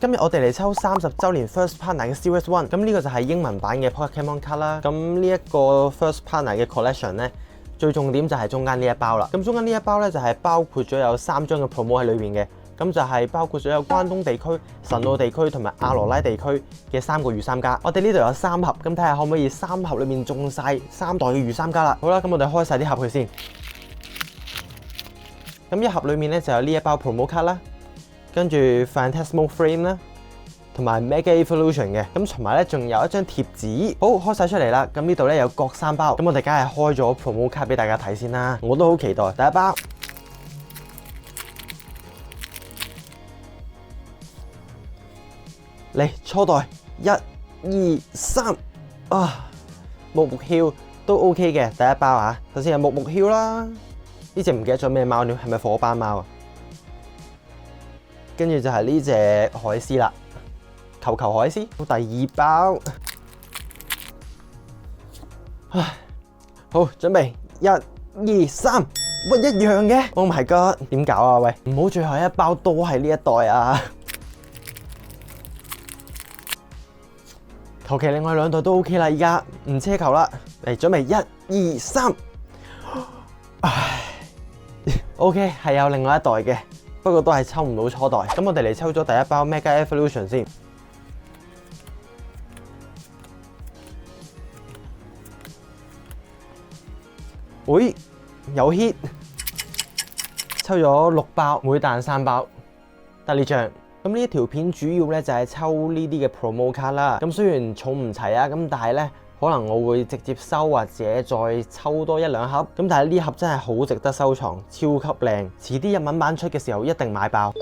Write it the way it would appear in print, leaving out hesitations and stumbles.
今日我哋嚟抽30週年 First Partner 嘅 Series One， 咁呢個就係英文版嘅 Pokemon Card 啦。咁呢一個 First Partner 嘅 Collection 咧，最重點就係中間呢一包啦。咁中間呢一包咧就係包括咗有3張嘅 promo 喺裏面嘅，咁就係包括咗有關東地區、神奧地區同埋亞羅拉地區嘅3個御三家。我哋呢度有3盒，咁睇下可唔可以3盒裏面中晒3代嘅御三家啦。好啦，咁我哋開晒啲盒佢先。咁一盒裏面咧就有呢一包 promo card 啦。跟住 Phantasmal Frame 啦，同埋 Mega Evolution 嘅，咁同埋咧仲有一張貼紙。好，開晒出嚟啦。咁呢度咧有各3包，咁我哋梗係開咗 promo card 俾大家睇先啦。我都好期待第一包。嚟初代，1、2、3啊！木木梟都 OK 嘅第一包啊。首先有木木梟啦，呢隻唔記得咗咩貓了，係咪火斑貓啊？跟住就係呢隻海獅啦，球球海獅。好，第2包，唉，好，準備1、2、3，喂，一樣嘅 ，Oh my god， 點搞啊？喂，唔好最後一包都係呢一代啊！求其另外2代都 OK 啦，依家唔奢求啦，嚟準備1、2、3，唉 ，OK 係有另外一代嘅。不過都係抽唔到初代，咁我哋嚟抽咗第一包 Mega Evolution 先。喂，有 hit， 抽咗6包，每彈3包，得呢張。咁呢一條片主要咧就係抽呢啲嘅 promo card 啦。咁雖然儲唔齊啊，咁但係咧可能我會直接收或者再抽多1、2盒。咁但係呢盒真係好值得收藏，超級靚。遲啲日文版出嘅時候一定買爆。